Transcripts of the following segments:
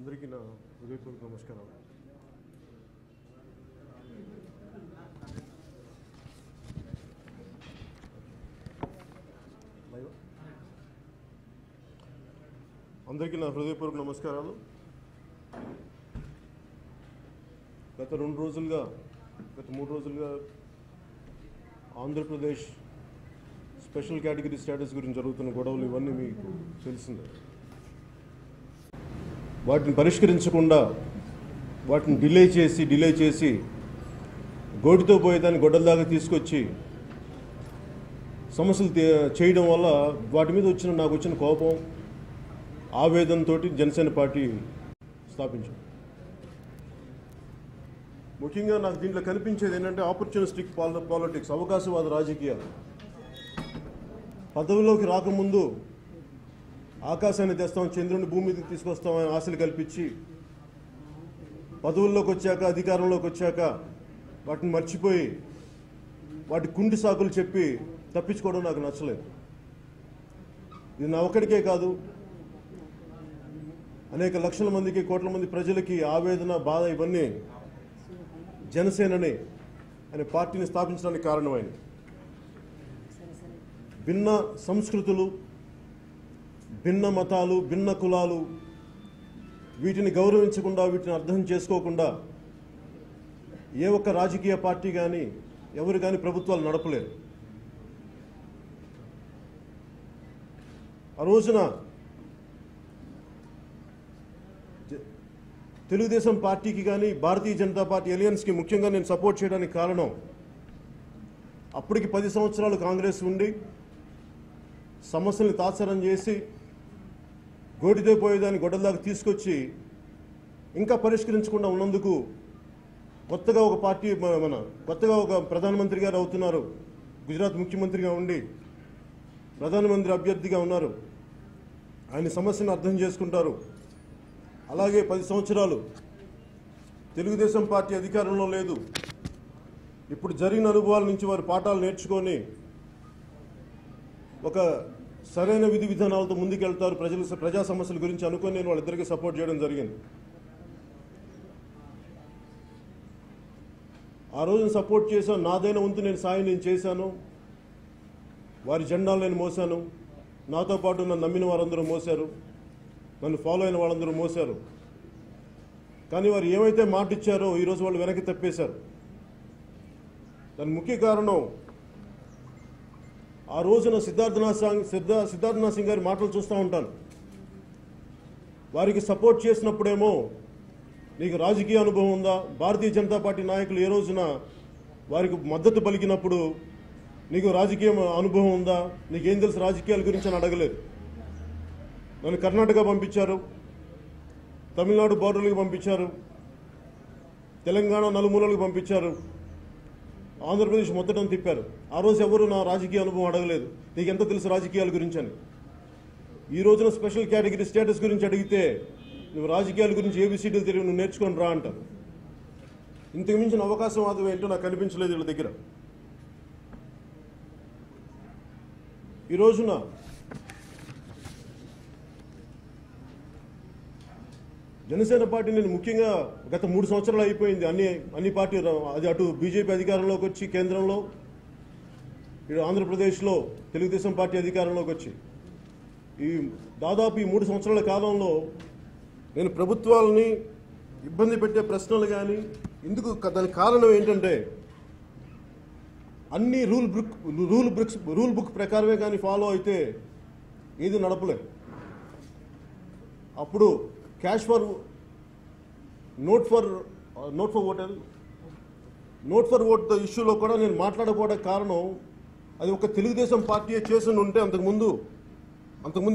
అందరికీ నా హృదయపూర్వక నమస్కారాలు. అందరికీ నా హృదయపూర్వక నమస్కారాలు. గత 3 రోజులుగా ఆంధ్రప్రదేశ్ స్పెషల్ కేటగిరీ స్టేటస్ గురించి జరుగుతున్న గొడవలు ఇవన్నీ మీకు తెలిసిందే. వాటిని పరిష్కరించకుండా వాటిని డిలే చేసి గోటితో పోయేదాన్ని గొడ్డల దాకా తీసుకొచ్చి సమస్యలు చేయడం వల్ల వాటి మీద నాకు వచ్చిన కోపం, ఆవేదనతో జనసేన పార్టీ స్థాపించాం. ముఖ్యంగా నాకు దీంట్లో కనిపించేది ఏంటంటే ఆపర్చునిస్టిక్ పాలిటిక్స్, అవకాశవాద రాజకీయాలు. పదవిలోకి రాకముందు ఆకాశాన్ని తెస్తాం, చంద్రుని భూమి మీదకి తీసుకొస్తామని ఆశలు కల్పించి పదవుల్లోకి వచ్చాక, అధికారంలోకి వచ్చాక వాటిని మర్చిపోయి వాటి కుండి సాకులు చెప్పి తప్పించుకోవడం నాకు నచ్చలేదు. ఇది నా ఒక్కడికే కాదు, అనేక లక్షల మందికి, కోట్ల మంది ప్రజలకి ఆవేదన, బాధ ఇవన్నీ జనసేనని అనే పార్టీని స్థాపించడానికి కారణమైంది. భిన్న సంస్కృతులు, భిన్న మతాలు, భిన్న కులాలు, వీటిని గౌరవించకుండా, వీటిని అర్థం చేసుకోకుండా ఏ ఒక్క రాజకీయ పార్టీ కానీ ఎవరు కానీ ప్రభుత్వాలు నడపలేరు. ఆ రోజున తెలుగుదేశం పార్టీకి కానీ భారతీయ జనతా పార్టీ అలయన్స్కి ముఖ్యంగా నేను సపోర్ట్ చేయడానికి కారణం, అప్పటికి 10 సంవత్సరాలు కాంగ్రెస్ ఉండి సమస్యల్ని తాత్సారం చేసి గోటితో పోయేదాన్ని గొడ్డల్లాగా తీసుకొచ్చి ఇంకా పరిష్కరించకుండా ఉన్నందుకు కొత్తగా ఒక పార్టీ కొత్తగా ఒక ప్రధానమంత్రి గారు అవుతున్నారు, గుజరాత్ ముఖ్యమంత్రిగా ఉండి ప్రధానమంత్రి అభ్యర్థిగా ఉన్నారు. ఆయన సమస్యను అర్థం చేసుకుంటారు. అలాగే 10 సంవత్సరాలు తెలుగుదేశం పార్టీ అధికారంలో లేదు. ఇప్పుడు జరిగిన అనుభవాల నుంచి వారు పాఠాలు నేర్చుకొని ఒక సరైన విధి విధానాలతో ముందుకెళ్తారు. ప్రజా సమస్యల గురించి అనుకొని నేను వాళ్ళిద్దరికీ సపోర్ట్ చేయడం జరిగింది. ఆ రోజున సపోర్ట్ చేశాను. నాదైన వంతు నేను సాయం చేశాను. వారి జెండాలు నేను మోసాను. నాతో పాటు నన్ను నమ్మిన వారందరూ మోశారు, నన్ను ఫాలో అయిన వాళ్ళందరూ మోశారు. కానీ వారు ఏమైతే మాట ఇచ్చారో ఈరోజు వాళ్ళు వెనక్కి తప్పేశారు. దాని ముఖ్య కారణం, ఆ రోజున సిద్ధార్థనాథ్ సింగ్ గారి మాటలు చూస్తూ ఉంటాను. వారికి సపోర్ట్ చేసినప్పుడేమో నీకు రాజకీయ అనుభవం ఉందా, భారతీయ జనతా పార్టీ నాయకులు ఏ రోజున వారికి మద్దతు పలికినప్పుడు నీకు రాజకీయ అనుభవం ఉందా, నీకేం తెలుసు రాజకీయాల గురించి అని అడగలేదు. నన్ను కర్ణాటక పంపించారు, తమిళనాడు బోర్డర్లకు పంపించారు, తెలంగాణ నలుమూలలకు పంపించారు, ఆంధ్రప్రదేశ్ మొత్తం తిప్పారు. ఆ రోజు ఎవరు నా రాజకీయ అనుభవం అడగలేదు, నీకెంత తెలుసు రాజకీయాల గురించి అని. ఈ రోజున స్పెషల్ కేటగిరీ స్టేటస్ గురించి అడిగితే నువ్వు రాజకీయాల గురించి ఏబిసిడీలు తెలివి నువ్వు నేర్చుకొని రా అంటారు. ఇంతకు మించిన అవకాశవాదం ఏంటో నాకు కనిపించలేదు వీళ్ళ దగ్గర. ఈ రోజున జనసేన పార్టీ నేను ముఖ్యంగా గత 3 సంవత్సరాలు అయిపోయింది. అన్ని పార్టీలు, అది అటు బీజేపీ అధికారంలోకి వచ్చి కేంద్రంలో, ఇటు ఆంధ్రప్రదేశ్లో తెలుగుదేశం పార్టీ అధికారంలోకి వచ్చి ఈ దాదాపు ఈ 3 సంవత్సరాల కాలంలో నేను ప్రభుత్వాలని ఇబ్బంది పెట్టే ప్రశ్నలు కానీ ఎందుకు, దానికి కారణం ఏంటంటే అన్ని రూల్ బుక్ ప్రకారమే కానీ ఫాలో అయితే ఏది నడపలే. అప్పుడు cash for note for vote ఇష్యూలో కూడా నేను మాట్లాడకపోవడానికి కారణం, అది ఒక తెలుగుదేశం పార్టీ చేసి ఉంటే, అంతకుముందు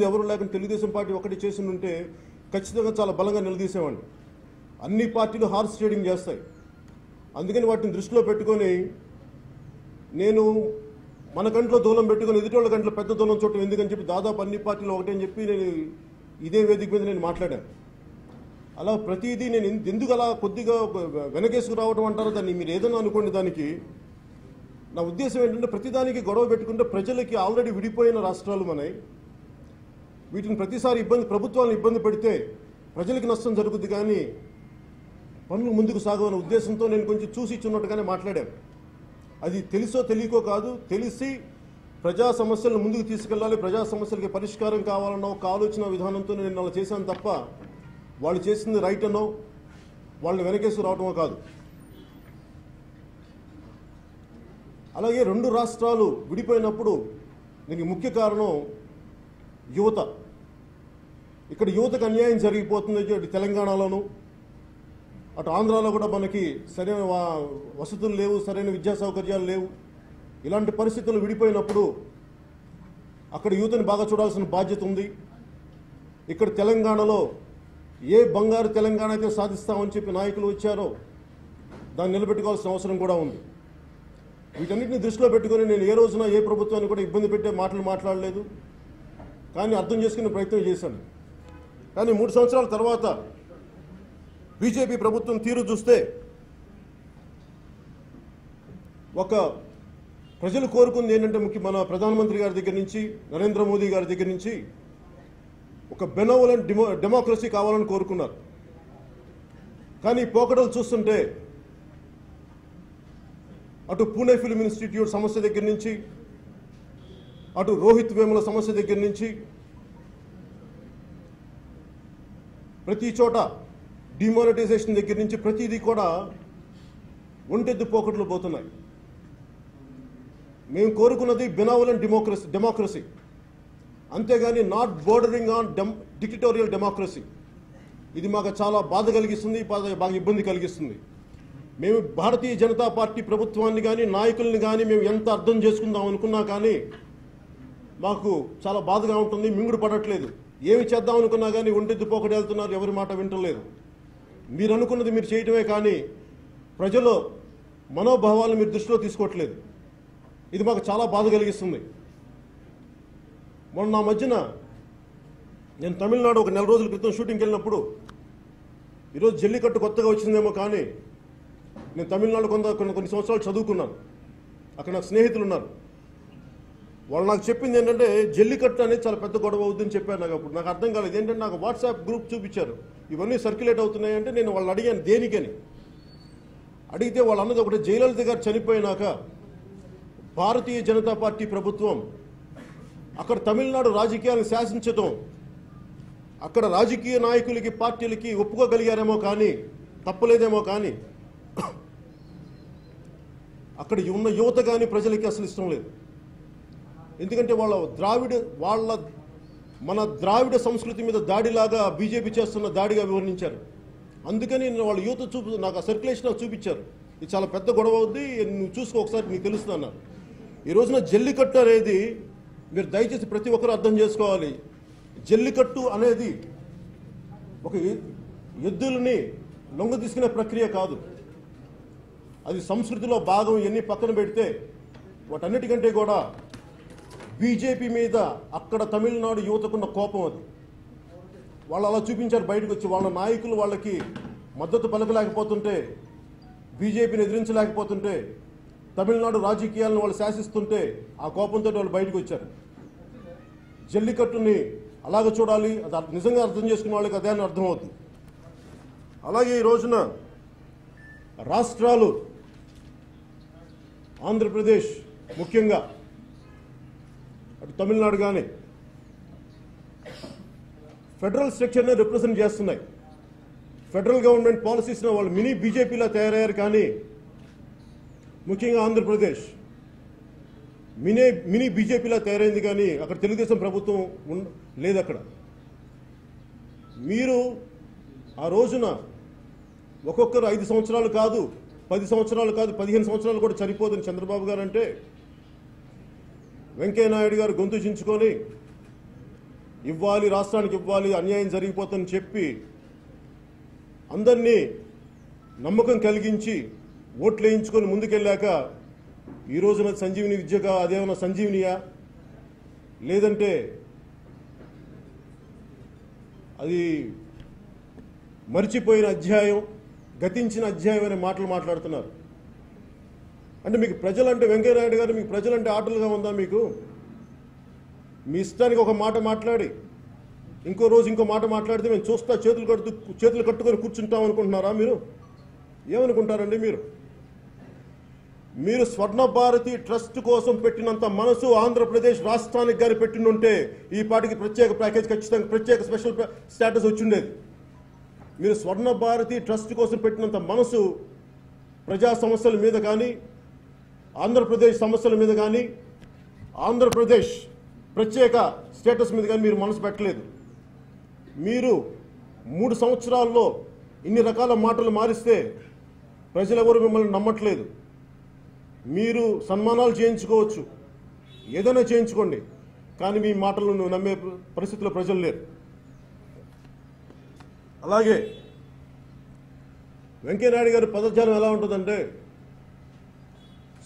ఎవరు లేకుండా తెలుగుదేశం పార్టీ ఒకటి చేసి ఉంటే ఖచ్చితంగా చాలా బలంగా నిలదీసేవాడిని. అన్ని పార్టీలు హార్స్ ట్రేడింగ్ చేస్తాయి. అందుకని వాటిని దృష్టిలో పెట్టుకొని నేను మన కంట్లో దూలం పెట్టుకొని ఎదుటోళ్ళ కంట్లో పెద్ద దూలం చూడటం ఎందుకని చెప్పి దాదాపు అన్ని పార్టీలు ఒకటే అని చెప్పి నేను ఇదే వేదిక మీద నేను మాట్లాడాను. అలా ప్రతిదీ నేను ఎందుకు అలా కొద్దిగా వెనకేసుకు రావడం అంటారో, దాన్ని మీరు ఏదైనా అనుకోండి. దానికి నా ఉద్దేశం ఏంటంటే, ప్రతిదానికి గొడవ పెట్టుకుంటే ప్రజలకి ఆల్రెడీ విడిపోయిన రాష్ట్రాలు మనవి. వీటిని ప్రతిసారి ప్రభుత్వాలను ఇబ్బంది పెడితే ప్రజలకు నష్టం జరుగుద్ది కానీ పనులు ముందుకు సాగవనే ఉద్దేశంతో నేను కొంచెం చూసి ఇచ్చున్నట్టుగానే మాట్లాడాను. అది తెలుసో తెలియకో కాదు, తెలిసి ప్రజా సమస్యలను ముందుకు తీసుకెళ్ళాలి, ప్రజా సమస్యలకి పరిష్కారం కావాలన్న ఒక ఆలోచన విధానంతో నేను అలా చేశాను తప్ప వాళ్ళు చేసింది రైట్ అనో వాళ్ళని వెనకేసి రావటమో కాదు. అలాగే 2 రాష్ట్రాలు విడిపోయినప్పుడు దీనికి ముఖ్య కారణం యువత. ఇక్కడ యువతకు అన్యాయం జరిగిపోతుంది. అటు తెలంగాణలోను అటు ఆంధ్రాలో కూడా మనకి సరైన వసతులు లేవు, సరైన విద్యా సౌకర్యాలు లేవు. ఇలాంటి పరిస్థితులు విడిపోయినప్పుడు అక్కడ యువతని బాగా చూడాల్సిన బాధ్యత ఉంది. ఇక్కడ తెలంగాణలో ఏ బంగారు తెలంగాణ అయితే సాధిస్తామని చెప్పి నాయకులు వచ్చారో దాన్ని నిలబెట్టుకోవాల్సిన అవసరం కూడా ఉంది. వీటన్నిటిని దృష్టిలో పెట్టుకొని నేను ఏ రోజున ఏ ప్రభుత్వాన్ని కూడా ఇబ్బంది పెట్టే మాటలు మాట్లాడలేదు, కానీ అర్థం చేసుకునే ప్రయత్నం చేశాను. కానీ 3 సంవత్సరాల తర్వాత బీజేపీ ప్రభుత్వం తీరు చూస్తే ఒక ప్రజలు కోరుకుంది ఏంటంటే మన ప్రధానమంత్రి గారి దగ్గర నుంచి, నరేంద్ర మోదీ గారి దగ్గర నుంచి ఒక బెనోవలెంట్ డెమోక్రసీ కావాలని కోరుకున్నారు. కానీ పోకడలు చూస్తుంటే అటు పూణే ఫిల్మ్ ఇన్స్టిట్యూట్ సమస్య దగ్గర నుంచి, అటు రోహిత్ వేముల సమస్య దగ్గర నుంచి ప్రతి చోట డిమానిటైజేషన్ దగ్గర నుంచి ప్రతిదీ కూడా ఒంటెద్దు పోకట్లు పోతున్నాయి. మేము కోరుకున్నది బెనోవలెంట్ డెమోక్రసీ, అంతేగాని not bordering on dictatorial democracy. ఇది మాకు చాలా బాధ కలిగిస్తుంది, బాగా ఇబ్బంది కలిగిస్తుంది. మేము భారతీయ జనతా పార్టీ ప్రభుత్వాన్ని కానీ నాయకుల్ని కానీ మేము ఎంత అర్థం చేసుకుందాం అనుకున్నా కానీ మాకు చాలా బాధగా ఉంటుంది. మింగుడు పడట్లేదు. ఏమి చేద్దాం అనుకున్నా కానీ ఒంటెద్దు పోకటి వెళ్తున్నారు, ఎవరి మాట వింటలేదు. మీరు అనుకున్నది మీరు చేయటమే కానీ ప్రజల మనోభావాలను మీరు దృష్టిలో తీసుకోవట్లేదు. ఇది మాకు చాలా బాధ కలిగిస్తుంది. మొన్న నా మధ్యన నేను తమిళనాడు ఒక 4 రోజుల క్రితం షూటింగ్కి వెళ్ళినప్పుడు, ఈరోజు జల్లికట్టు కొత్తగా వచ్చిందేమో కానీ నేను తమిళనాడు కొన్ని సంవత్సరాలు చదువుకున్నాను. అక్కడ నాకు స్నేహితులు ఉన్నారు. వాళ్ళు నాకు చెప్పింది ఏంటంటే జల్లికట్టు అనేది చాలా పెద్ద గొడవ అవుతుందని చెప్పారు. నాకు అర్థం కాలేదు. ఏంటంటే నాకు వాట్సాప్ గ్రూప్ చూపించారు, ఇవన్నీ సర్క్యులేట్ అవుతున్నాయంటే నేను వాళ్ళని అడిగాను దేనికని. అడిగితే వాళ్ళు అన్నది ఒకటి, జయలలిత గారు చనిపోయినాక భారతీయ జనతా పార్టీ ప్రభుత్వం అక్కడ తమిళనాడు రాజకీయాలను శాసించటం, అక్కడ రాజకీయ నాయకులకి పార్టీలకి ఒప్పుకోగలిగారేమో కానీ తప్పలేదేమో కానీ అక్కడ ఉన్న యువత కానీ ప్రజలకి అసలు ఇష్టం లేదు. ఎందుకంటే మన ద్రావిడ సంస్కృతి మీద దాడిలాగా బీజేపీ చేస్తున్న దాడిగా వివరించారు. అందుకని వాళ్ళ యువత నాకు ఆ సర్క్యులేషన్ నాకు చూపించారు. ఇది చాలా పెద్ద గొడవ అవుద్ది, నువ్వు చూసుకో ఒకసారి నీకు తెలుస్తుంది అన్నారు. ఈ రోజున జల్లికట్టు అనేది మీరు దయచేసి ప్రతి ఒక్కరు అర్థం చేసుకోవాలి. జల్లికట్టు అనేది ఒక ఎద్దులని లొంగ తీసుకునే ప్రక్రియ కాదు. అది సంస్కృతిలో భాగం. ఇవన్నీ పక్కన పెడితే వాటన్నిటికంటే కూడా బీజేపీ మీద అక్కడ తమిళనాడు యువతకున్న కోపం అది. వాళ్ళు అలా చూపించారు బయటకు వచ్చి. వాళ్ళ నాయకులు వాళ్ళకి మద్దతు పలకలేకపోతుంటే, బీజేపీని ఎదిరించలేకపోతుంటే, తమిళనాడు రాజకీయాలను వాళ్ళు శాసిస్తుంటే ఆ కోపంతో వాళ్ళు బయటకు వచ్చారు. జల్లికట్టుని అలాగ చూడాలి, అది నిజంగా అర్థం చేసుకున్న వాళ్ళకి అదే అని అర్థమవుతుంది. అలాగే ఈ రోజున రాష్ట్రాలు ఆంధ్రప్రదేశ్ ముఖ్యంగా అటు తమిళనాడు కానీ ఫెడరల్ స్ట్రక్చర్ని రిప్రజెంట్ చేస్తున్నాయి. ఫెడరల్ గవర్నమెంట్ పాలసీస్ని వాళ్ళు మినీ బీజేపీలా తయారయ్యారు. కానీ ముఖ్యంగా ఆంధ్రప్రదేశ్ మినీ బీజేపీలా తయారైంది. కానీ అక్కడ తెలుగుదేశం ప్రభుత్వం లేదు. అక్కడ మీరు ఆ రోజున ఒక్కొక్కరు 5 సంవత్సరాలు కాదు, 10 సంవత్సరాలు కాదు, 15 సంవత్సరాలు కూడా సరిపోదని చంద్రబాబు గారు అంటే, వెంకయ్యనాయుడు గారు గొంతు చించుకొని ఇవ్వాలి, రాష్ట్రానికి ఇవ్వాలి, అన్యాయం జరిగిపోతుందని చెప్పి అందరినీ నమ్మకం కలిగించి ఓట్లు వేయించుకొని ముందుకెళ్ళాక ఈ రోజున సంజీవిని విద్యగా అదేమన్నా సంజీవినియా, లేదంటే అది మర్చిపోయిన అధ్యాయం, గతించిన అధ్యాయం అనే మాటలు మాట్లాడుతున్నారు. అంటే మీకు ప్రజలంటే, వెంకయ్యనాయుడు గారు మీకు ప్రజలంటే ఆటలుగా ఉందా? మీకు మీ ఇష్టానికి ఒక మాట మాట్లాడి ఇంకో రోజు ఇంకో మాట మాట్లాడితే మేము చూస్తా చేతులు కట్టుకొని కూర్చుంటాం అనుకుంటున్నారా? మీరు ఏమనుకుంటారండి? మీరు స్వర్ణ భారతి ట్రస్ట్ కోసం పెట్టినంత మనసు ఆంధ్రప్రదేశ్ రాష్ట్రానికి గారి పెట్టినుంటే ఈ పాటికి ప్రత్యేక ప్యాకేజ్, ఖచ్చితంగా ప్రత్యేక స్పెషల్ స్టేటస్ వచ్చిండేది. మీరు స్వర్ణ భారతి ట్రస్ట్ కోసం పెట్టినంత మనసు ప్రజా సమస్యల మీద కానీ, ఆంధ్రప్రదేశ్ సమస్యల మీద కానీ, ఆంధ్రప్రదేశ్ ప్రత్యేక స్టేటస్ మీద కానీ మీరు మనసు పెట్టలేదు. మీరు 3 సంవత్సరాల్లో ఇన్ని రకాల మాటలు మారిస్తే ప్రజలెవరు మిమ్మల్ని నమ్మట్లేదు. మీరు సన్మానాలు చేయించుకోవచ్చు, ఏదైనా చేయించుకోండి, కానీ మీ మాటలను నమ్మే పరిస్థితిలో ప్రజలు లేరు. అలాగే వెంకయ్యనాయుడు గారి పదజాలం ఎలా ఉంటుందంటే,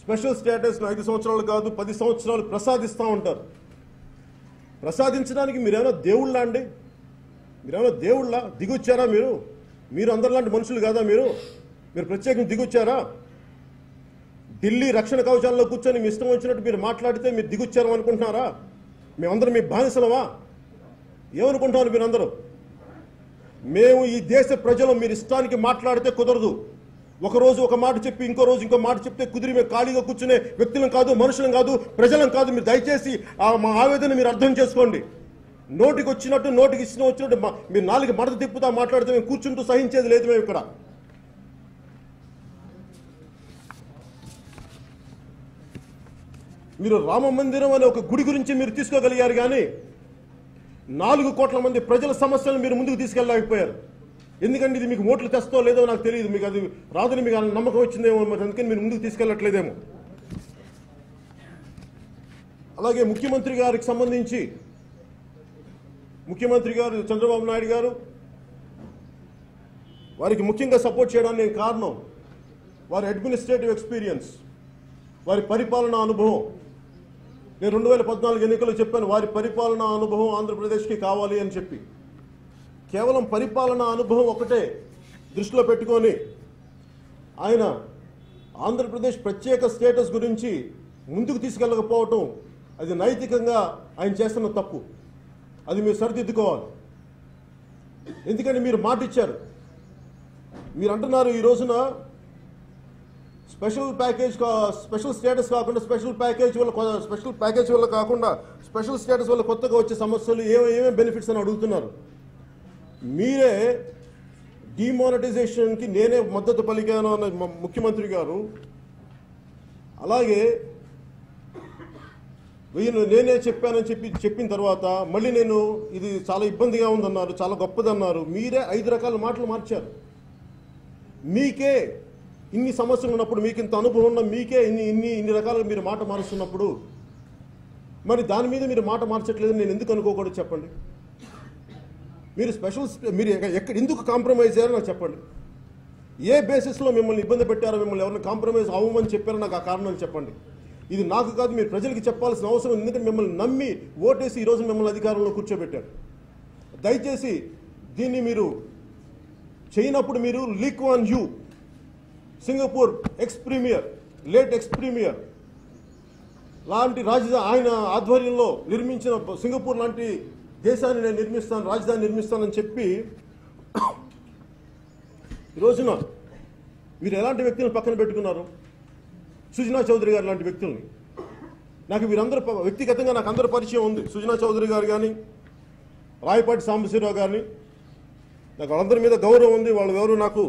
స్పెషల్ స్టేటస్ను 5 సంవత్సరాలు కాదు 10 సంవత్సరాలు ప్రసాదిస్తూ ఉంటారు. ప్రసాదించడానికి మీరేమైనా దేవుళ్ళా అండి? మీరేమైనా దేవుళ్ళా? దిగొచ్చారా? మీరు అందరిలాంటి మనుషులు కాదా? మీరు ప్రత్యేకంగా దిగొచ్చారా? ఢిల్లీ రక్షణ కవచాల్లో కూర్చొని మీ ఇష్టం వచ్చినట్టు మీరు మాట్లాడితే మీరు దిగొచ్చారు అనుకుంటున్నారా? మేమందరం మీ బానిసలమా? ఏమనుకుంటున్నారు మీరందరూ? మేము ఈ దేశ ప్రజలు మీరు ఇష్టానికి మాట్లాడితే కుదరదు. ఒకరోజు ఒక మాట చెప్పి ఇంకో రోజు ఇంకో మాట చెప్తే కుదిరి మేము ఖాళీగా కూర్చునే వ్యక్తులం కాదు, మనుషులం కాదు, ప్రజలం కాదు. మీరు దయచేసి మా ఆవేదన మీరు అర్థం చేసుకోండి. నోటికి వచ్చినట్టు నోటికి ఇష్టం వచ్చినట్టు మీరు 4 మడత తిప్పుతా మాట్లాడితే మేము కూర్చుంటూ సహించేది లేదు. మేము ఇక్కడ మీరు రామ మందిరం అనే ఒక గుడి గురించి మీరు తీసుకోగలిగారు, కానీ 4 కోట్ల మంది ప్రజల సమస్యలను మీరు ముందుకు తీసుకెళ్ళలేకపోయారు. ఎందుకంటే ఇది మీకు ఓట్లు తెస్తో లేదో నాకు తెలియదు, మీకు అది రాదని మీకు నమ్మకం వచ్చిందేమో, అందుకని మీరు ముందుకు తీసుకెళ్ళట్లేదేమో. అలాగే ముఖ్యమంత్రి గారికి సంబంధించి ముఖ్యమంత్రి గారు చంద్రబాబు నాయుడు గారు, వారికి ముఖ్యంగా సపోర్ట్ చేయడానికి నేను కారణం వారి అడ్మినిస్ట్రేటివ్ ఎక్స్పీరియన్స్, వారి పరిపాలనా అనుభవం. నేను 2014 ఎన్నికల్లో చెప్పాను, వారి పరిపాలనా అనుభవం ఆంధ్రప్రదేశ్కి కావాలి అని చెప్పి. కేవలం పరిపాలనా అనుభవం ఒకటే దృష్టిలో పెట్టుకొని ఆయన ఆంధ్రప్రదేశ్ ప్రత్యేక స్టేటస్ గురించి ముందుకు తీసుకెళ్ళకపోవటం అది నైతికంగా ఆయన చేస్తున్న తప్పు. అది మీరు సరిదిద్దుకోవాలి. ఎందుకంటే మీరు మాట ఇచ్చారు. మీరు అంటున్నారు ఈ రోజున స్పెషల్ స్టేటస్ కాకుండా స్పెషల్ ప్యాకేజ్ వల్ల కాకుండా స్పెషల్ స్టేటస్ వల్ల కొత్తగా వచ్చే సమస్యలు ఏమేమి బెనిఫిట్స్ అని అడుగుతున్నారు. మీరే డిమానిటైజేషన్కి నేనే మద్దతు పలికాను అన్న ముఖ్యమంత్రి గారు, అలాగే నేనే చెప్పానని చెప్పిన తర్వాత మళ్ళీ నేను ఇది చాలా ఇబ్బందిగా ఉందన్నారు, చాలా గొప్పదన్నారు. మీరే 5 రకాల మాటలు మార్చారు. మీకే ఇన్ని సమస్యలు ఉన్నప్పుడు, మీకు ఇంత అనుభవం ఉన్న మీకే ఇన్ని రకాలుగా మీరు మాట మారుస్తున్నప్పుడు మరి దాని మీద మీరు మాట మార్చట్లేదని నేను ఎందుకు అనుకోకూడదు చెప్పండి. మీరు ఎందుకు కాంప్రమైజ్ అయ్యారో నాకు చెప్పండి. ఏ బేసిస్లో మిమ్మల్ని ఇబ్బంది పెట్టారో, మిమ్మల్ని ఎవరిని కాంప్రమైజ్ అవ్వమని చెప్పారో నాకు ఆ కారణాలు చెప్పండి. ఇది నాకు కాదు, మీరు ప్రజలకి చెప్పాల్సిన అవసరం. ఎందుకంటే మిమ్మల్ని నమ్మి ఓటేసి ఈరోజు మిమ్మల్ని అధికారంలో కూర్చోబెట్టారు. దయచేసి దీన్ని మీరు చేయనప్పుడు మీరు Lee Kuan Yew, Singapore late ex premier లాంటి ఆయన ఆధ్వర్యంలో నిర్మించిన సింగపూర్ లాంటి దేశాన్ని నేను నిర్మిస్తాను, రాజధాని నిర్మిస్తానని చెప్పి ఈ రోజున మీరు ఎలాంటి వ్యక్తులను పక్కన పెట్టుకున్నారు? సుజనా చౌదరి గారు లాంటి వ్యక్తుల్ని. నాకు వీరందరూ వ్యక్తిగతంగా నాకు అందరూ పరిచయం ఉంది. సుజనా చౌదరి గారు కానీ, రాయపాటి సాంబశివరావు గారిని, నాకు వాళ్ళందరి మీద గౌరవం ఉంది. వాళ్ళు ఎవరు నాకు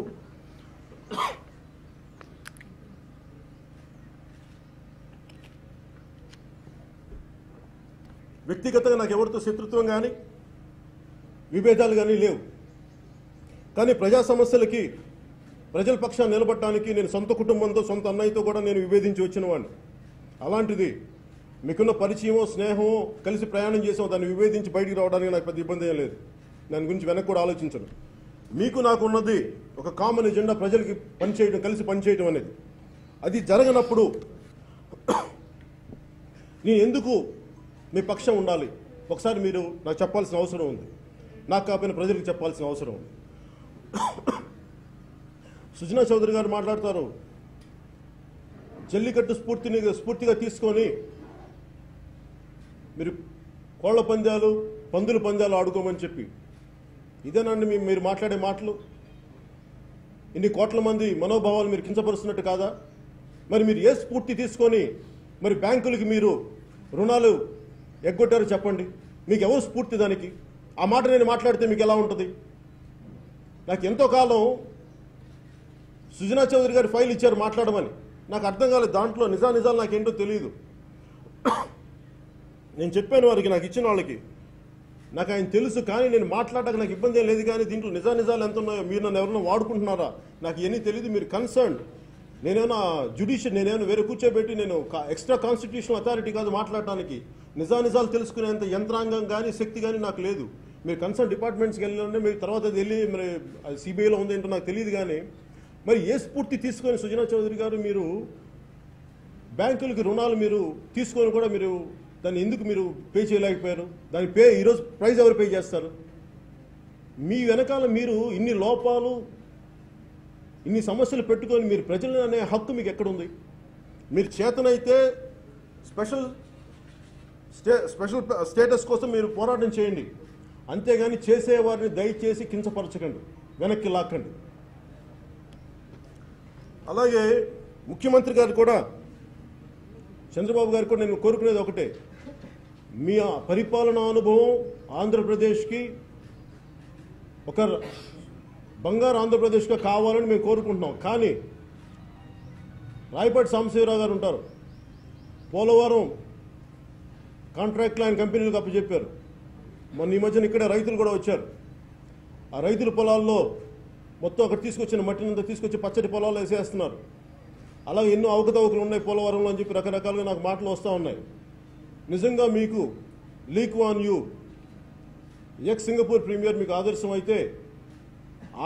వ్యక్తిగతంగా నాకు ఎవరితో శత్రుత్వం కానీ విభేదాలు కానీ లేవు. కానీ ప్రజా సమస్యలకి ప్రజల పక్షాన్ని నిలబడటానికి నేను సొంత కుటుంబంతో, సొంత అన్నయ్యతో కూడా నేను విభేదించి వచ్చిన వాడిని. అలాంటిది మీకున్న పరిచయమో స్నేహమో కలిసి ప్రయాణం చేసాం, దాన్ని విభేదించి బయటికి రావడానికి నాకు పెద్ద ఇబ్బంది ఏం లేదు. దాని గురించి వెనక్కి కూడా ఆలోచించను. మీకు నాకు ఉన్నది ఒక కామన్ ఎజెండా, ప్రజలకి పనిచేయడం, కలిసి పనిచేయడం అనేది. అది జరగనప్పుడు నేను ఎందుకు మీ పక్షం ఉండాలి? ఒకసారి మీరు నాకు చెప్పాల్సిన అవసరం ఉంది. నాకు కాకపోయిన ప్రజలకు చెప్పాల్సిన అవసరం ఉంది. సుజనా చౌదరి గారు మాట్లాడతారు, జల్లికట్టు స్ఫూర్తిగా తీసుకొని మీరు కోళ్ల పందాలు, పందులు పందాలు ఆడుకోమని చెప్పి. ఇదేనండి మీరు మాట్లాడే మాటలు? ఇన్ని కోట్ల మంది మనోభావాలు మీరు కించపరుస్తున్నట్టు కాదా? మరి మీరు ఏ స్ఫూర్తి తీసుకొని మరి బ్యాంకులకి మీరు రుణాలు ఎగ్గొట్టారో చెప్పండి. మీకు ఎవరు స్ఫూర్తి దానికి? ఆ మాట నేను మాట్లాడితే మీకు ఎలా ఉంటుంది? నాకు ఎంతో కాలం సుజనా చౌదరి గారి ఫైల్ ఇచ్చారు మాట్లాడమని. నాకు అర్థం కాలేదు, దాంట్లో నిజాలు నాకేంటో తెలియదు. నేను చెప్పాను వారికి, నాకు ఇచ్చిన వాళ్ళకి, నాకు ఆయన తెలుసు, కానీ నేను మాట్లాడడానికి నాకు ఇబ్బంది ఏం లేదు. కానీ దీంట్లో నిజాలు ఎంత ఉన్నాయో మీరు నన్ను ఎవరైనా వాడుకుంటున్నారా నాకు ఇవన్నీ తెలియదు. మీరు కన్సర్న్, నేనేమైనా నేనేమైనా వేరే కూర్చోబెట్టి నేను ఎక్స్ట్రా కాన్స్టిట్యూషనల్ అథారిటీ కాదు మాట్లాడటానికి. నిజాలు తెలుసుకునేంత యంత్రాంగం కానీ శక్తి కానీ నాకు లేదు. మీరు కన్సర్న్ డిపార్ట్మెంట్స్కి వెళ్ళాలంటే మీరు తర్వాత అది వెళ్ళి మరి సిబిఐలో ఉందేంటో నాకు తెలియదు. కానీ మరి ఏ స్ఫూర్తి తీసుకొని సుజనా చౌదరి గారు మీరు బ్యాంకులకి రుణాలు మీరు తీసుకొని కూడా మీరు దాన్ని ఎందుకు మీరు పే చేయలేకపోయారు? దాని ఈరోజు ప్రైజ్ ఎవరు పే చేస్తారు? మీ వెనకాల మీరు ఇన్ని లోపాలు ఇన్ని సమస్యలు పెట్టుకొని మీరు ప్రజలను అనే హక్కు మీకు ఎక్కడుంది? మీరు చేతనైతే స్పెషల్ స్టేటస్ కోసం మీరు పోరాటం చేయండి, అంతేగాని చేసేవారిని దయచేసి కించపరచకండి, వెనక్కి లాక్కండి. అలాగే ముఖ్యమంత్రి గారు కూడా, చంద్రబాబు గారు కూడా నేను కోరుకునేది ఒకటే, మీ పరిపాలనా అనుభవం ఆంధ్రప్రదేశ్కి ఒక బంగారు ఆంధ్రప్రదేశ్గా కావాలని మేము కోరుకుంటున్నాం. కానీ రాయపాటి సాంబశివరావు గారు ఉంటారు, పోలవరం కాంట్రాక్ట్లు ఆయన కంపెనీలకు అప్పచెప్పారు. మొన్న ఈ మధ్యన ఇక్కడ రైతులు కూడా వచ్చారు. ఆ రైతుల పొలాల్లో మొత్తం అక్కడ తీసుకొచ్చిన మట్టినంతా తీసుకొచ్చి పచ్చడి పొలాల్లో వేసేస్తున్నారు. అలాగే ఎన్నో అవకతవకలు ఉన్నాయి పోలవరంలో అని చెప్పి రకరకాలుగా నాకు మాటలు వస్తూ ఉన్నాయి. నిజంగా మీకు Lee Kuan Yew ex Singapore premier మీకు ఆదర్శం అయితే,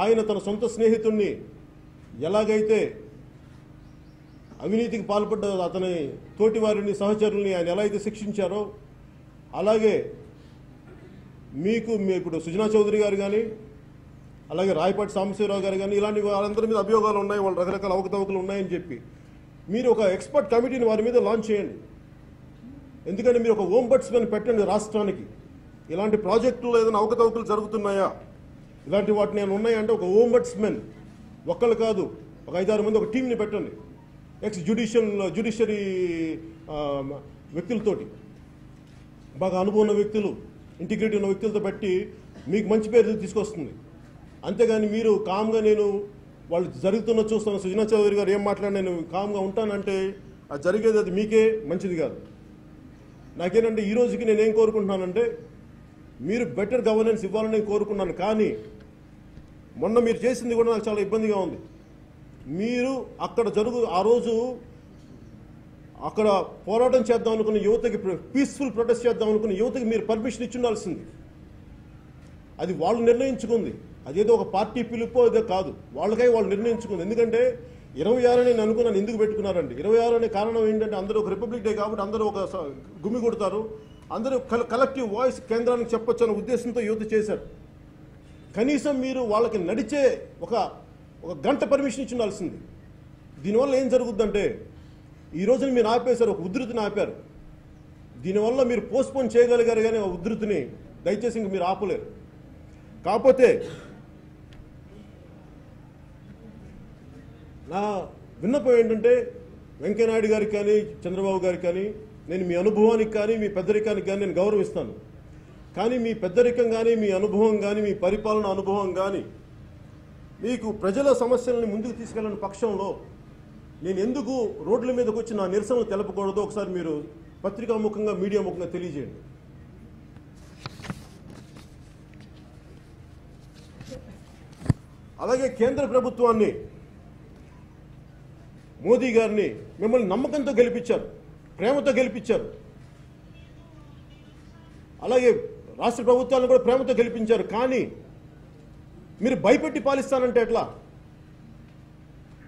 ఆయన తన సొంత స్నేహితుడిని ఎలాగైతే అవినీతికి పాల్పడ్డ అతని తోటివారిని సహచరుల్ని ఆయన ఎలా అయితే శిక్షించారో, అలాగే మీకు ఇప్పుడు సుజనా చౌదరి గారు కానీ అలాగే రాయపాటి సాంబశివరావు గారు కానీ ఇలాంటి వాళ్ళందరి మీద అభియోగాలు ఉన్నాయి, వాళ్ళు రకరకాల అవకతవకలు ఉన్నాయని చెప్పి మీరు ఒక ఎక్స్పర్ట్ కమిటీని వారి మీద లాంచ్ చేయండి. ఎందుకంటే మీరు ఒక ఓంబడ్స్మెన్ పెట్టండి రాష్ట్రానికి. ఇలాంటి ప్రాజెక్టులు ఏదైనా అవకతవకలు జరుగుతున్నాయా, ఇలాంటి వాటిని ఏమైనా ఉన్నాయంటే ఒక ఓంబడ్స్మెన్ ఒక్కళ్ళు కాదు, ఒక 5-6 మంది ఒక టీంని పెట్టండి, ఎక్స్ జ్యుడిషియరీ వ్యక్తులతోటి, బాగా అనుభవం ఉన్న వ్యక్తులు, ఇంటిగ్రిటీ ఉన్న వ్యక్తులతో పెట్టి మీకు మంచి పేరు తీసుకొస్తుంది. అంతేగాని మీరు కామ్గా నేను వాళ్ళు జరుగుతున్న చూస్తాను సుజనా చౌదరి గారు ఏం మాట్లాడి నేను కామ్గా ఉంటానంటే అది జరిగేది అది మీకే మంచిది కాదు. నాకేంటంటే ఈ రోజుకి నేనేం కోరుకుంటున్నానంటే మీరు బెటర్ గవర్నెన్స్ ఇవ్వాలని నేను కోరుకున్నాను. కానీ మొన్న మీరు చేసింది కూడా నాకు చాలా ఇబ్బందిగా ఉంది. మీరు అక్కడ ఆ రోజు అక్కడ పోరాటం చేద్దాం అనుకున్న యువతకి, పీస్ఫుల్ ప్రొటెస్ట్ చేద్దాం అనుకున్న యువతకి మీరు పర్మిషన్ ఇచ్చి ఉండాల్సింది. అది వాళ్ళు నిర్ణయించుకుంది, అదేదో ఒక పార్టీ పిలుపో ఇదే కాదు, వాళ్ళకై వాళ్ళు నిర్ణయించుకుంది. ఎందుకంటే 26 నేను అనుకున్నాను, ఎందుకు పెట్టుకున్నారండి 26 అనే కారణం ఏంటంటే అందరూ ఒక రిపబ్లిక్ డే కాబట్టి అందరూ ఒక గుమి కొడతారు, అందరూ కలెక్టివ్ వాయిస్ కేంద్రానికి చెప్పొచ్చు అనే ఉద్దేశంతో యువత చేశారు. కనీసం మీరు వాళ్ళకి నడిచే ఒక గంట పర్మిషన్ ఇచ్చి ఉండాల్సింది. దీనివల్ల ఏం జరుగుద్దంటే ఈ రోజున మీరు ఆపేశారు, ఒక ఉధృతిని ఆపారు. దీనివల్ల మీరు పోస్ట్పోన్ చేయగలిగారు కానీ ఆ ఉధృతిని దయచేసి ఇంక మీరు ఆపలేరు. కాకపోతే నా విన్నపం ఏంటంటే వెంకయ్యనాయుడు గారికి కానీ చంద్రబాబు గారికి కానీ నేను మీ అనుభవానికి కానీ మీ పెద్దరికానికి కానీ నేను గౌరవిస్తాను. కానీ మీ పెద్దరికం కానీ మీ అనుభవం కానీ మీ పరిపాలన అనుభవం కానీ మీకు ప్రజల సమస్యలను ముందుకు తీసుకెళ్ళిన పక్షంలో నేను ఎందుకు రోడ్ల మీదకి వచ్చి నా నిరసనలు తెలపకూడదో ఒకసారి మీరు పత్రికాముఖంగా మీడియా ముఖంగా తెలియజేయండి. అలాగే కేంద్ర ప్రభుత్వాన్ని, మోదీ గారిని మిమ్మల్ని నమ్మకంతో గెలిపించారు, ప్రేమతో గెలిపించారు. అలాగే రాష్ట్ర ప్రభుత్వాలను కూడా ప్రేమతో గెలిపించారు. కానీ మీరు భయపెట్టి పాలిస్తానంటే ఎట్లా?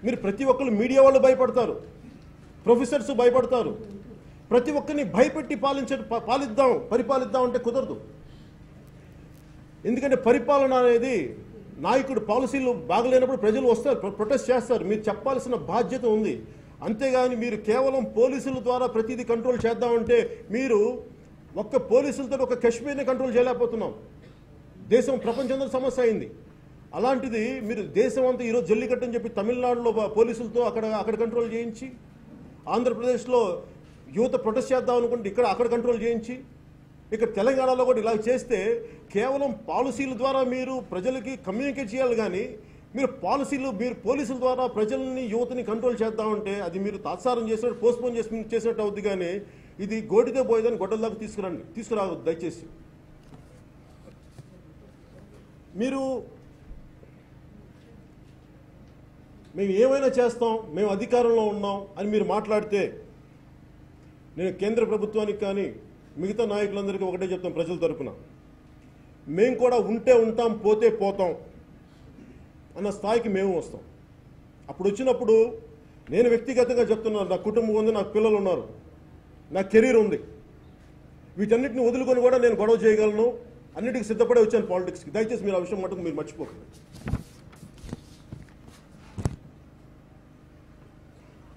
మీరు ప్రతి ఒక్కరు, మీడియా వాళ్ళు భయపడతారు, ప్రొఫెసర్స్ భయపడతారు. ప్రతి ఒక్కరిని భయపెట్టి పరిపాలిద్దాం అంటే కుదరదు. ఎందుకంటే పరిపాలన అనేది నాయకుడు పాలసీలు బాగలేనప్పుడు ప్రజలు వస్తారు, ప్రొటెస్ట్ చేస్తారు. మీరు చెప్పాల్సిన బాధ్యత ఉంది. అంతేగాని మీరు కేవలం పోలీసుల ద్వారా ప్రతిదీ కంట్రోల్ చేద్దామంటే మీరు ఒక్క పోలీసులతో ఒక కాశ్మీర్ని కంట్రోల్ చేయలేకపోతున్నాం. దేశం ప్రపంచంలో సమస్య అయింది. అలాంటిది మీరు దేశం అంతా ఈరోజు జల్లికట్టు అని చెప్పి తమిళనాడులో పోలీసులతో అక్కడ కంట్రోల్ చేయించి, ఆంధ్రప్రదేశ్లో యువత ప్రొటెస్ట్ చేద్దాం అనుకుంటే అక్కడ కంట్రోల్ చేయించి, ఇక్కడ తెలంగాణలో కూడా ఇలా చేస్తే కేవలం పాలసీల ద్వారా మీరు ప్రజలకి కమ్యూనికేట్ చేయాలి. కానీ మీరు పోలీసుల ద్వారా ప్రజల్ని యువతని కంట్రోల్ చేద్దామంటే అది మీరు తాత్సారం చేసినట్టు, పోస్ట్పోన్ చేసినట్టు అవుద్ది. కానీ ఇది గోటితే పోయేదని గొడ్డల దాకా తీసుకురావద్దు దయచేసి. మేము ఏమైనా చేస్తాం, మేము అధికారంలో ఉన్నాం అని మీరు మాట్లాడితే నేను కేంద్ర ప్రభుత్వానికి కానీ మిగతా నాయకులందరికీ ఒకటే చెప్తాం, ప్రజల తరపున మేము కూడా ఉంటే ఉంటాం, పోతే పోతాం అన్న స్థాయికి మేము వస్తాం. అప్పుడు వచ్చినప్పుడు నేను వ్యక్తిగతంగా చెప్తున్నాను, నా కుటుంబం ఉంది, నాకు పిల్లలు ఉన్నారు, నా కెరీర్ ఉంది, వీటన్నిటిని వదులుకొని కూడా నేను గొడవ చేయగలను, అన్నిటికీ సిద్ధపడే వచ్చాను పాలిటిక్స్కి. దయచేసి మీరు ఆ విషయం మటుకు మీరు మర్చిపోకండి.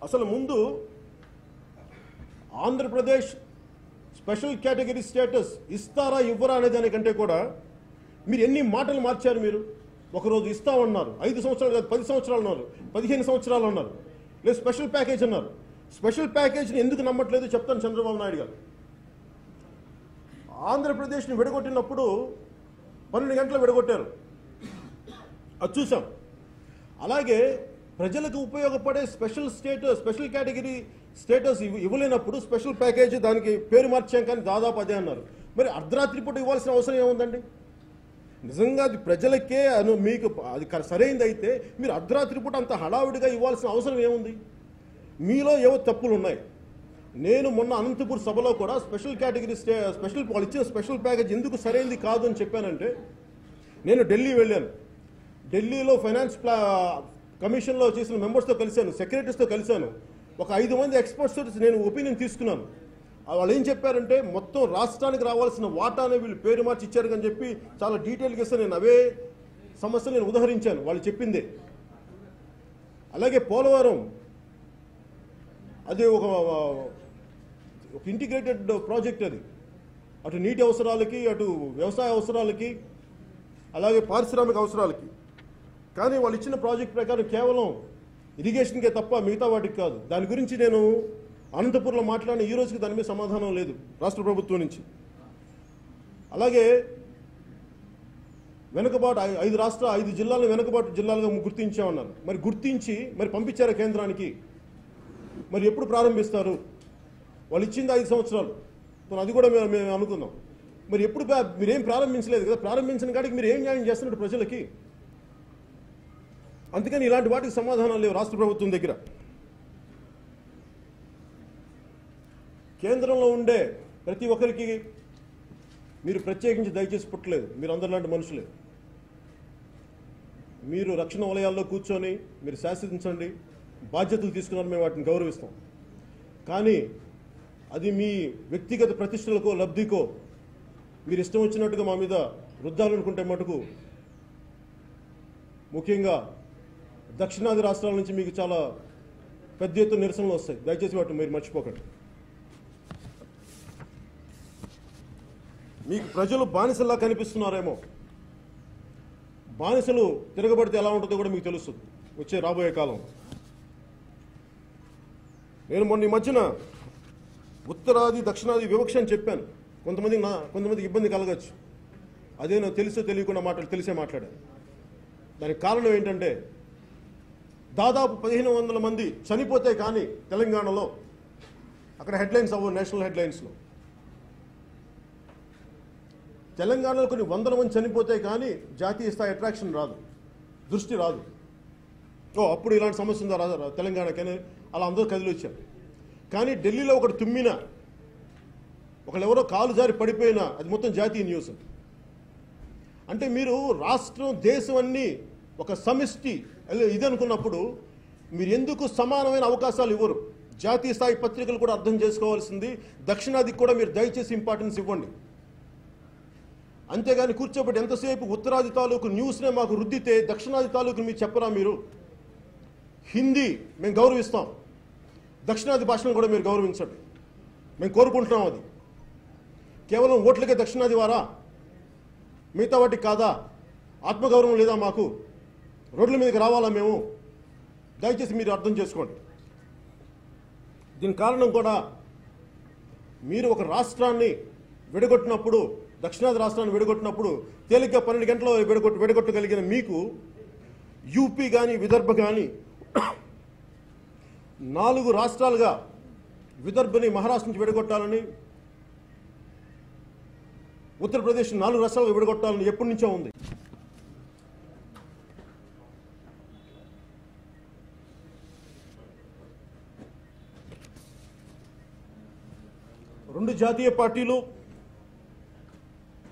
అసలు ముందు ఆంధ్రప్రదేశ్ స్పెషల్ కేటగిరీ స్టేటస్ ఇస్తారా ఇవ్వరా అనే దానికంటే కూడా మీరు ఎన్ని మాటలు మార్చారు. మీరు ఒకరోజు ఇస్తామన్నారు, 5 సంవత్సరాలు కాదు 10 సంవత్సరాలు అన్నారు, 15 సంవత్సరాలు అన్నారు, లేదు స్పెషల్ ప్యాకేజ్ అన్నారు. స్పెషల్ ప్యాకేజ్ని ఎందుకు నమ్మట్లేదు చెప్తాను. చంద్రబాబు నాయుడు గారు ఆంధ్రప్రదేశ్ని విడగొట్టినప్పుడు 12 గంటలు విడగొట్టారు, అది చూసాం. అలాగే ప్రజలకు ఉపయోగపడే స్పెషల్ కేటగిరీ స్టేటస్ ఇవ్వలేనప్పుడు స్పెషల్ ప్యాకేజ్ దానికి పేరు మార్చాం, కానీ దాదాపు అదే అన్నారు. మరి అర్ధరాత్రి పూట ఇవ్వాల్సిన అవసరం ఏముందండి? నిజంగా అది ప్రజలకే మీకు అది సరైనది అయితే మీరు అర్ధరాత్రి పూట అంత హడావిడిగా ఇవ్వాల్సిన అవసరం ఏముంది? మీలో ఏవో తప్పులు ఉన్నాయి. నేను మొన్న అనంతపూర్ సభలో కూడా స్పెషల్ కేటగిరీ వాళ్ళు ఇచ్చిన స్పెషల్ ప్యాకేజ్ ఎందుకు సరైనది కాదు అని చెప్పానంటే, నేను ఢిల్లీ వెళ్ళాను, ఢిల్లీలో ఫైనాన్స్ కమిషన్లో చేసిన మెంబర్స్తో కలిశాను, సెక్రటరీస్తో కలిశాను, ఒక 5 మంది ఎక్స్పర్ట్స్తో నేను ఒపీనియన్ తీసుకున్నాను. వాళ్ళు ఏం చెప్పారంటే మొత్తం రాష్ట్రానికి రావాల్సిన వాటానే వీళ్ళు పేరు మార్చి ఇచ్చారు అని చెప్పి చాలా డీటెయిల్గా ఇస్తే నేను అవే సమస్యలు నేను ఉదహరించాను వాళ్ళు చెప్పిందే. అలాగే పోలవరం అది ఒక ఇంటిగ్రేటెడ్ ప్రాజెక్ట్, అది అటు నీటి అవసరాలకి, అటు వ్యవసాయ అవసరాలకి, అలాగే పారిశ్రామిక అవసరాలకి. కానీ వాళ్ళు ఇచ్చిన ప్రాజెక్ట్ ప్రకారం కేవలం ఇరిగేషన్కే తప్ప మిగతా వాటికి కాదు. దాని గురించి నేను అనంతపూర్లో మాట్లాడిన ఈ రోజుకి దాని మీద సమాధానం లేదు రాష్ట్ర ప్రభుత్వం నుంచి. అలాగే వెనుకబాటు 5 జిల్లాలను వెనుకబాటు జిల్లాలుగా గుర్తించామన్నారు. మరి గుర్తించి మరి పంపించారా కేంద్రానికి? మరి ఎప్పుడు ప్రారంభిస్తారు? వాళ్ళు ఇచ్చింది 5 సంవత్సరాలు, అది కూడా మేము అనుకుందాం. మరి ఎప్పుడు మీరేం ప్రారంభించలేదు కదా, ప్రారంభించిన కాడికి మీరు ఏం న్యాయం చేస్తున్నట్టు ప్రజలకి? అందుకని ఇలాంటి వాటికి సమాధానం లేవు రాష్ట్ర ప్రభుత్వం దగ్గర. కేంద్రంలో ఉండే ప్రతి ఒక్కరికి మీరు ప్రత్యేకించి దయచేసి పుట్టలేదు, మీరు అందరిలాంటి మనుషులే. మీరు రక్షణ వలయాల్లో కూర్చొని మీరు శాసించండి, బాధ్యతలు తీసుకున్నారు, మేము వాటిని గౌరవిస్తాం. కానీ అది మీ వ్యక్తిగత ప్రతిష్టలకో లబ్ధికో మీరు ఇష్టం వచ్చినట్టుగా మా మీద రుద్దాలనుకుంటే మటుకు, ముఖ్యంగా దక్షిణాది రాష్ట్రాల నుంచి మీకు చాలా పెద్ద ఎత్తున నిరసనలు వస్తాయి. దయచేసి వాటిని మీరు మర్చిపోకండి. మీకు ప్రజలు బానిసల్లా కనిపిస్తున్నారేమో, బానిసలు తిరగబడితే ఎలా ఉంటుందో కూడా మీకు తెలుస్తుంది వచ్చే రాబోయే కాలం. నేను మొన్న ఈ మధ్యన ఉత్తరాది దక్షిణాది వివక్ష అని చెప్పాను. కొంతమందికి ఇబ్బంది కలగచ్చు, అదే నాకు తెలిసో తెలియకుండా తెలిసే మాట్లాడాను. దానికి కారణం ఏంటంటే దాదాపు 1500 మంది చనిపోతే కానీ తెలంగాణలో అక్కడ హెడ్లైన్స్ అవ్వవు, నేషనల్ హెడ్లైన్స్లో. తెలంగాణలో కొన్ని 100 మంది చనిపోతే కానీ జాతీయ స్థాయి అట్రాక్షన్ రాదు, దృష్టి రాదు. అప్పుడు ఇలాంటి సమస్య ఉందా రాదు తెలంగాణకని అలా అందరూ కదిలి వచ్చారు. కానీ ఢిల్లీలో ఒకటి తుమ్మినా, ఒకళ్ళెవరో కాలు జారి పడిపోయినా అది మొత్తం జాతీయ న్యూస్. అంటే మీరు రాష్ట్రం దేశం అన్నీ ఒక సమిష్టి ఇది అనుకున్నప్పుడు మీరు ఎందుకు సమానమైన అవకాశాలు ఇవ్వరు? జాతీయ స్థాయి పత్రికలు కూడా అర్థం చేసుకోవాల్సింది. దక్షిణాదికి కూడా మీరు దయచేసి ఇంపార్టెన్స్ ఇవ్వండి. అంతేగాని కూర్చోబెట్టి ఎంతసేపు ఉత్తరాది తాలూకు న్యూస్నే మాకు రుద్దితే దక్షిణాది తాలూకు మీరు చెప్పరా? మీరు హిందీ మేము గౌరవిస్తాం, దక్షిణాది భాషను కూడా మీరు గౌరవించండి, మేము కోరుకుంటున్నాం. అది కేవలం ఓట్లకే దక్షిణాది వారా? మిగతా వాటికి కాదా? ఆత్మగౌరవం లేదా మాకు? రోడ్ల మీదకి రావాలా మేము? దయచేసి మీరు అర్థం చేసుకోండి. దీని కారణం కూడా మీరు ఒక రాష్ట్రాన్ని విడగొట్టినప్పుడు, దక్షిణాది రాష్ట్రాన్ని విడగొట్టినప్పుడు తేలిగ్గా 12 గంటల్లో విడగొట్టగలిగిన మీకు యూపీ కానీ విదర్భ కానీ 4 రాష్ట్రాలుగా విదర్భని మహారాష్ట్ర నుంచి విడగొట్టాలని, ఉత్తరప్రదేశ్ 4 రాష్ట్రాలుగా విడగొట్టాలని ఎప్పటి నుంచో ఉంది. రెండు జాతీయ పార్టీలు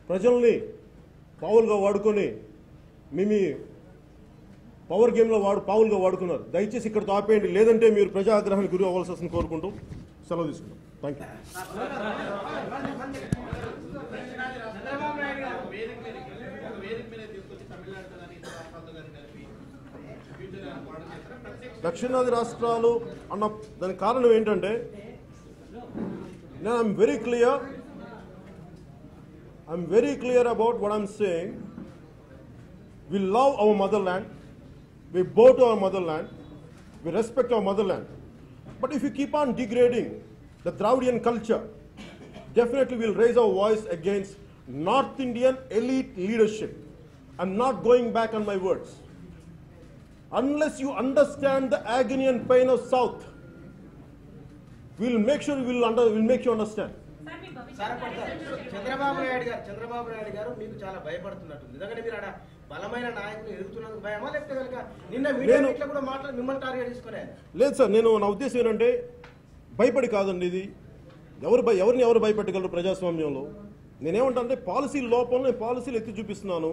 ప్రజల్ని పావులుగా వాడుకొని మీ పవర్ గేమ్లో పావులుగా వాడుకున్నారు. దయచేసి ఇక్కడితో ఆపేయండి, లేదంటే మీరు ప్రజాగ్రహానికి గురి అవ్వాల్సి వస్తుందని కోరుకుంటూ సెలవు తీసుకుంటాం. Thank you. దక్షిణాది రాష్ట్రాలు అన్న దానికి కారణం ఏంటంటే, నేను I'm very clear about what I'm saying. We love our motherland, we bow to our motherland, we respect our motherland. But if you keep on degrading the Dravidian culture, definitely we'll raise our voice against North Indian elite leadership. I'm not going back on my words. Unless you understand the agony and pain of South, we'll make you understand. Chandrababu Naidu గారు మీకు చాలా భయపడుతున్నట్టుంది. ఎందుకంటే మీరు ఆడ బలమైన నాయకులు ఎదుగుతున్నందుకు భయమా, లేకపోతే కనుక నిన్న మీడియా కూడా మాట్లాడి మిమ్మల్ని టార్గెట్ తీసుకునే? లేదు సార్, నా ఉద్దేశం ఏంటంటే భయపడి కాదండి. ఇది ఎవరిని భయపెట్టగలరు ప్రజాస్వామ్యంలో? నేనేమంటానంటే పాలసీ లోపల పాలసీలు ఎత్తి చూపిస్తున్నాను,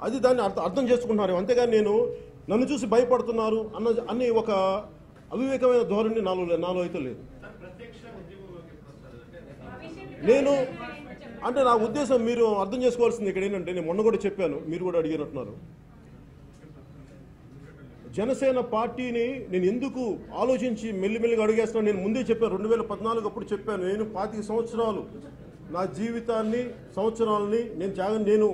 అది దాన్ని అర్థం చేసుకుంటున్నారు. అంతేగాని నన్ను చూసి భయపడుతున్నారు అన్ని ఒక అవివేకమైన ధోరణి నాలో అయితే లేదు. నా ఉద్దేశం మీరు అర్థం చేసుకోవాల్సింది ఇక్కడ ఏంటంటే, నేను మొన్న కూడా చెప్పాను, మీరు కూడా అడిగినట్టున్నారు. జనసేన పార్టీని నేను ఎందుకు ఆలోచించి మెల్లిమెల్లిగా అడిగేస్తున్నాను. నేను ముందే చెప్పాను, 2014 అప్పుడు చెప్పాను, నేను 25 సంవత్సరాలు నా జీవితాన్ని సంవత్సరాలని నేను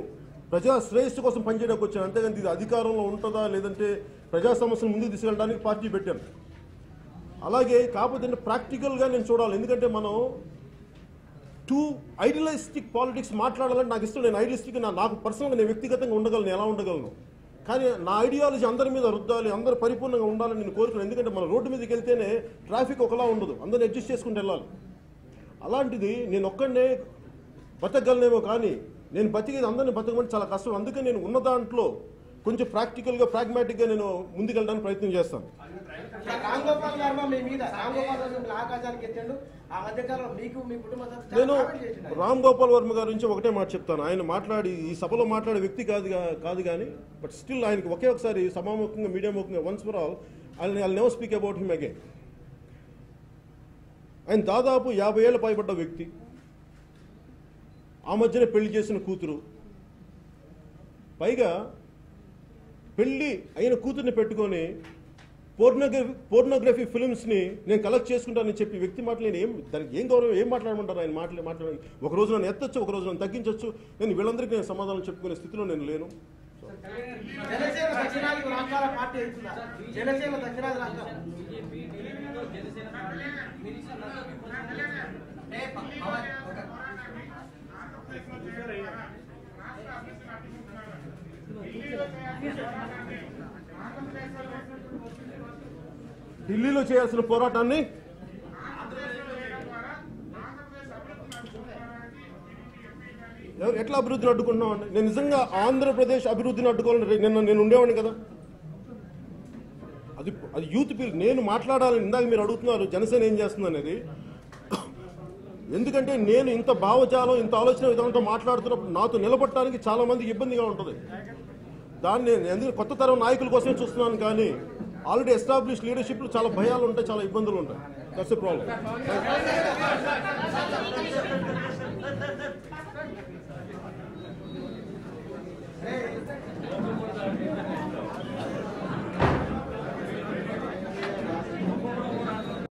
ప్రజా శ్రేయస్సు కోసం పనిచేయడానికి వచ్చాను. అంతేగాని ఇది అధికారంలో ఉంటుందా లేదంటే ప్రజా సమస్యను ముందుకు తీసుకెళ్ళడానికి పార్టీ పెట్టాను. అలాగే కాకపోతే ప్రాక్టికల్గా నేను చూడాలి. ఎందుకంటే మనం ఐడియలిస్టిక్ పాలిటిక్స్ మాట్లాడాలంటే నాకు ఇష్టం. నేను ఐడియలిస్టిక్ నాకు పర్సనల్గా నేను వ్యక్తిగతంగా ఉండగలను, ఎలా ఉండగలను. కానీ నా ఐడియాలజీ అందరి మీద రుద్దాలి, అందరూ పరిపూర్ణంగా ఉండాలని నేను కోరుకున్నాను. ఎందుకంటే మన రోడ్డు మీదకి వెళ్తేనే ట్రాఫిక్ ఒకలా ఉండదు, అందరిని అడ్జస్ట్ చేసుకుంటూ వెళ్ళాలి. అలాంటిది నేను ఒక్కడనే బతకగలనేమో, కానీ నేను బతికేది అందరినీ బతకమంటే చాలా కష్టం. అందుకని నేను ఉన్న దాంట్లో కొంచెం ప్రాక్టికల్గా ప్రాగ్మాటిక్గా నేను ముందుకెళ్ళడానికి ప్రయత్నం చేస్తాను. నేను రామ్ గోపాల్ వర్మ గారి నుంచి ఒకటే మాట చెప్తాను. ఆయన ఈ సభలో మాట్లాడే వ్యక్తి కాదు కానీ, బట్ స్టిల్ ఆయనకి ఒకసారి సభాముఖంగా మీడియా ముఖంగా once for all I'll never speak about him again. ఆయన దాదాపు 50 ఏళ్ళ పైబడ్డ వ్యక్తి, ఆ మధ్యన పెళ్లి చేసిన కూతురు, పైగా పెళ్లి అయిన కూతుర్ని పెట్టుకొని పోర్నోగ్రఫీ ఫిల్మ్స్ని నేను కలెక్ట్ చేసుకుంటానని చెప్పి వ్యక్తి మాటలు దానికి ఏం గౌరవం, ఏం మాట్లాడమంటారు? ఆయన మాట్లాడి ఒక రోజు నన్ను ఎత్తచ్చు, ఒక రోజు నన్ను తగ్గించవచ్చు. నేను వీళ్ళందరికీ నేను సమాధానం చెప్పుకునే స్థితిలో నేను లేను. ఢిల్లీలో చేయాల్సిన పోరాటాన్ని ఎట్లా అభివృద్ధిని అడ్డుకుంటున్నామండి? నేను నిజంగా ఆంధ్రప్రదేశ్ అభివృద్ధిని అడ్డుకోవాలని నేను ఉండేవాడిని కదా. అది యూత్ పిల్ నేను మాట్లాడాలని. ఇందాక మీరు అడుగుతున్నారు జనసేన ఏం చేస్తుంది అనేది. ఎందుకంటే నేను ఇంత భావజాలం, ఇంత ఆలోచన విధానంతో మాట్లాడుతున్నప్పుడు నాతో నిలబడటానికి చాలా మందికి ఇబ్బందిగా ఉంటుంది. దాన్ని ఎందుకంటే కొత్త తరం నాయకుల కోసమే చూస్తున్నాను, కానీ ఆల్రెడీ ఎస్టాబ్లిష్ లీడర్షిప్లో చాలా భయాలు ఉంటాయి, చాలా ఇబ్బందులు ఉంటాయి. That's a problem. Hey!